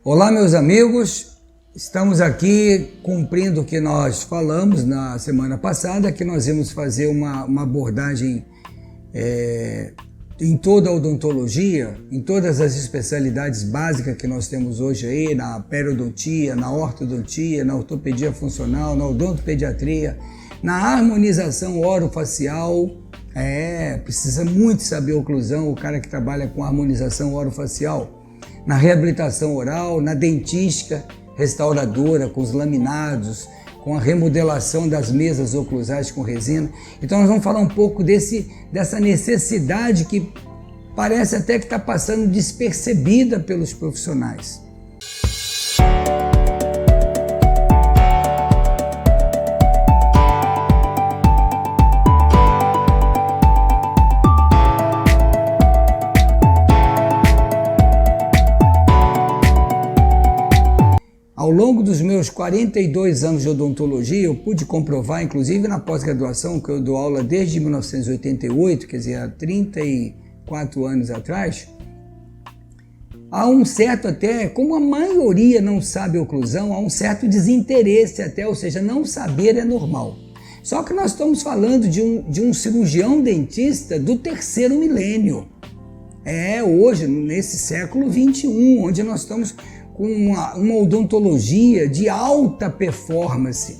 Olá, meus amigos, estamos aqui cumprindo o que nós falamos na semana passada, que nós íamos fazer uma abordagem em toda a odontologia, em todas as especialidades básicas que nós temos hoje aí, na periodontia, na ortodontia, na ortopedia funcional, na odontopediatria, na harmonização orofacial. Precisa muito saber oclusão, o cara que trabalha com harmonização orofacial, na reabilitação oral, na dentística restauradora, com os laminados, com a remodelação das mesas oclusais com resina. Então nós vamos falar um pouco dessa necessidade que parece até que está passando despercebida pelos profissionais. Ao longo dos meus 42 anos de odontologia, eu pude comprovar, inclusive na pós-graduação, que eu dou aula desde 1988, quer dizer, há 34 anos atrás, há um certo até, como a maioria não sabe oclusão, há um certo desinteresse até, ou seja, não saber é normal. Só que nós estamos falando de um cirurgião dentista do terceiro milênio. Hoje, nesse século XXI, onde nós estamos com uma odontologia de alta performance,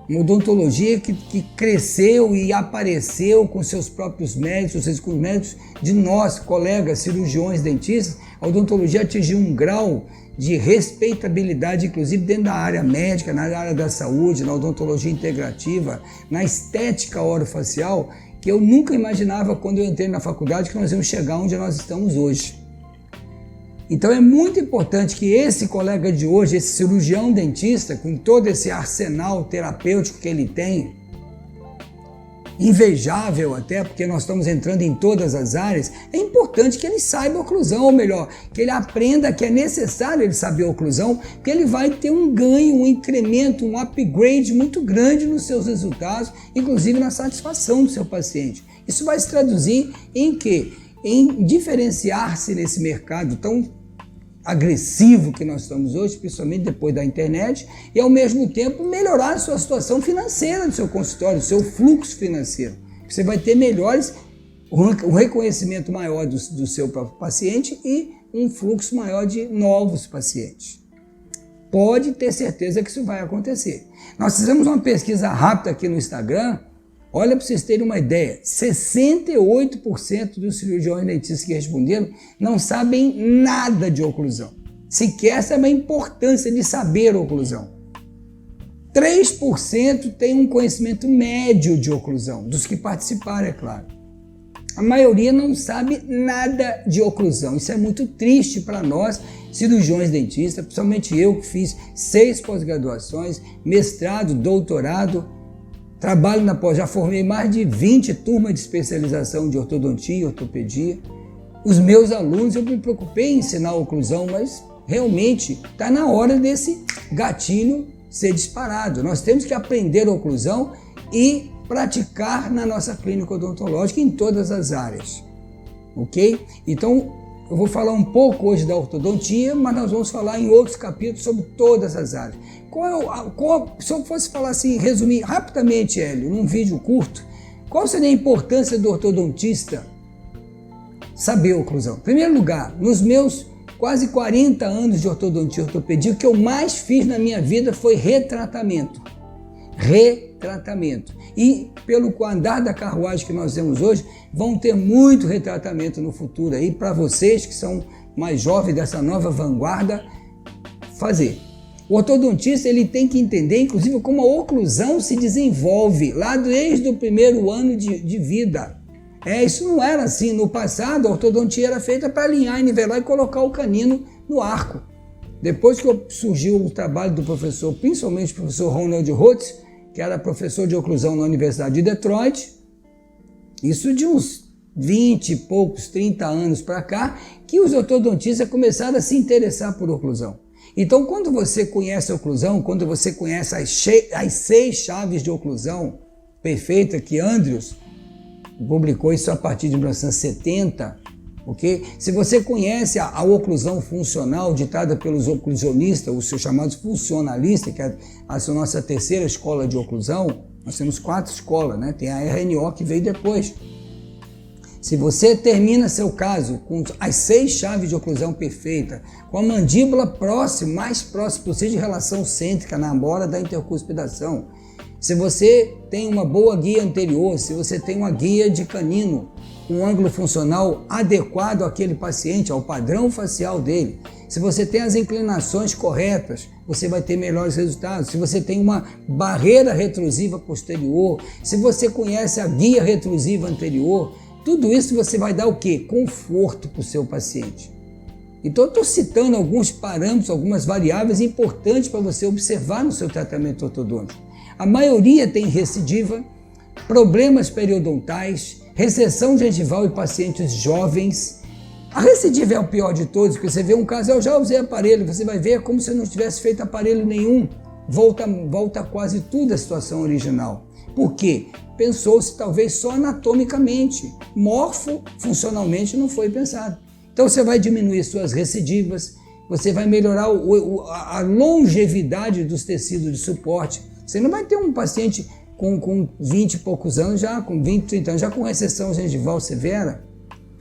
uma odontologia que cresceu e apareceu com seus próprios médicos, ou seja, com os médicos de nós, colegas, cirurgiões, dentistas. A odontologia atingiu um grau de respeitabilidade, inclusive dentro da área médica, na área da saúde, na odontologia integrativa, na estética orofacial, que eu nunca imaginava quando eu entrei na faculdade que nós íamos chegar onde nós estamos hoje. Então é muito importante que esse colega de hoje, esse cirurgião dentista, com todo esse arsenal terapêutico que ele tem, invejável até, porque nós estamos entrando em todas as áreas, é importante que ele saiba oclusão, ou melhor, que ele aprenda que é necessário ele saber oclusão, porque ele vai ter um ganho, um incremento, um upgrade muito grande nos seus resultados, inclusive na satisfação do seu paciente. Isso vai se traduzir em quê? Em diferenciar-se nesse mercado tão agressivo que nós estamos hoje, principalmente depois da internet, e ao mesmo tempo melhorar a sua situação financeira do seu consultório, do seu fluxo financeiro. Você vai ter um reconhecimento maior do seu próprio paciente e um fluxo maior de novos pacientes. Pode ter certeza que isso vai acontecer. Nós fizemos uma pesquisa rápida aqui no Instagram. Olha, para vocês terem uma ideia, 68% dos cirurgiões dentistas que responderam não sabem nada de oclusão. Sequer sabem a importância de saber oclusão. 3% têm um conhecimento médio de oclusão, dos que participaram, é claro. A maioria não sabe nada de oclusão. Isso é muito triste para nós, cirurgiões dentistas, principalmente eu que fiz 6 pós-graduações, mestrado, doutorado. Trabalho na pós, já formei mais de 20 turmas de especialização de ortodontia e ortopedia. Os meus alunos, eu me preocupei em ensinar a oclusão, mas realmente está na hora desse gatilho ser disparado. Nós temos que aprender a oclusão e praticar na nossa clínica odontológica em todas as áreas, ok? Então, eu vou falar um pouco hoje da ortodontia, mas nós vamos falar em outros capítulos sobre todas as áreas. Se eu fosse falar assim, resumir rapidamente, Hélio, num vídeo curto, qual seria a importância do ortodontista saber oclusão? Em primeiro lugar, nos meus quase 40 anos de ortodontia e ortopedia, o que eu mais fiz na minha vida foi retratamento. E pelo andar da carruagem que nós temos hoje, vão ter muito retratamento no futuro aí para vocês que são mais jovens dessa nova vanguarda fazer. O ortodontista ele tem que entender, inclusive, como a oclusão se desenvolve lá desde o primeiro ano de vida. Isso não era assim. No passado, a ortodontia era feita para alinhar, nivelar e colocar o canino no arco. Depois que surgiu o trabalho do professor, principalmente o professor Ronald Rhodes, que era professor de oclusão na Universidade de Detroit, isso de uns 20 e poucos, 30 anos para cá, que os ortodontistas começaram a se interessar por oclusão. Então, quando você conhece a oclusão, quando você conhece as 6 chaves de oclusão perfeita que Andrews publicou isso a partir de 1970, ok? Se você conhece a oclusão funcional ditada pelos oclusionistas, os seus chamados funcionalistas, que é a nossa terceira escola de oclusão, nós temos 4 escolas, né? Tem a RNO que veio depois. Se você termina seu caso com as 6 chaves de oclusão perfeita, com a mandíbula próxima, mais próxima possível de relação cêntrica na amora da intercuspidação, se você tem uma boa guia anterior, se você tem uma guia de canino, um ângulo funcional adequado àquele paciente, ao padrão facial dele, se você tem as inclinações corretas, você vai ter melhores resultados. Se você tem uma barreira retrusiva posterior, se você conhece a guia retrusiva anterior, tudo isso você vai dar o quê? Conforto para o seu paciente. Então eu estou citando alguns parâmetros, algumas variáveis importantes para você observar no seu tratamento ortodôntico. A maioria tem recidiva, problemas periodontais, recessão gengival em pacientes jovens. A recidiva é o pior de todos, porque você vê um caso, eu já usei aparelho, você vai ver como se eu não tivesse feito aparelho nenhum. Volta quase tudo à situação original. Por quê? Pensou-se talvez só anatomicamente, morfofuncionalmente não foi pensado. Então você vai diminuir suas recidivas, você vai melhorar a longevidade dos tecidos de suporte. Você não vai ter um paciente com 20 e poucos anos, já com 20, 30 anos, já com recessão gengival severa,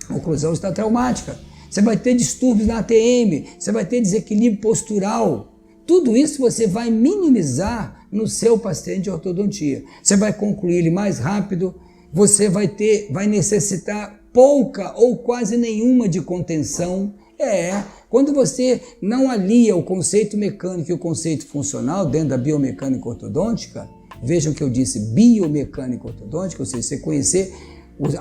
a oclusão está traumática. Você vai ter distúrbios na ATM, você vai ter desequilíbrio postural. Tudo isso você vai minimizar no seu paciente de ortodontia. Você vai concluir ele mais rápido, você vai necessitar pouca ou quase nenhuma de contenção. Quando você não alia o conceito mecânico e o conceito funcional dentro da biomecânica ortodôntica, vejam que eu disse biomecânica ortodôntica, ou seja, você conhecer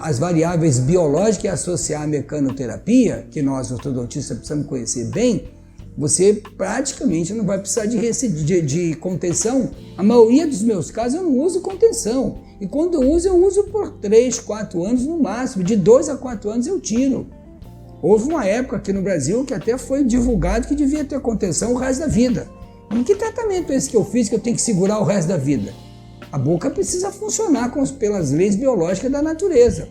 as variáveis biológicas e associar a mecanoterapia, que nós ortodontistas precisamos conhecer bem, você praticamente não vai precisar de contenção. A maioria dos meus casos eu não uso contenção. E quando eu uso por 3, 4 anos no máximo. De 2 a 4 anos eu tiro. Houve uma época aqui no Brasil que até foi divulgado que devia ter contenção o resto da vida. Mas que tratamento é esse que eu fiz que eu tenho que segurar o resto da vida? A boca precisa funcionar pelas leis biológicas da natureza.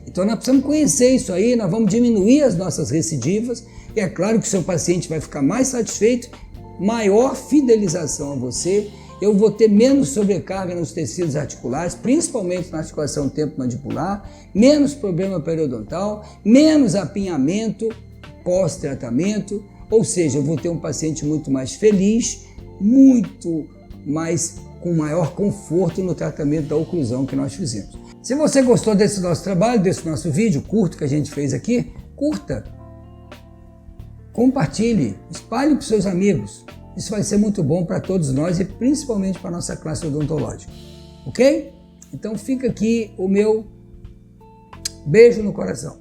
Então nós precisamos conhecer isso aí, nós vamos diminuir as nossas recidivas. E é claro que o seu paciente vai ficar mais satisfeito, maior fidelização a você, eu vou ter menos sobrecarga nos tecidos articulares, principalmente na articulação temporomandibular, menos problema periodontal, menos apinhamento pós-tratamento, ou seja, eu vou ter um paciente muito mais feliz, com maior conforto no tratamento da oclusão que nós fizemos. Se você gostou desse nosso trabalho, desse nosso vídeo curto que a gente fez aqui, curta, compartilhe, espalhe para os seus amigos. Isso vai ser muito bom para todos nós e principalmente para a nossa classe odontológica. Ok? Então fica aqui o meu beijo no coração.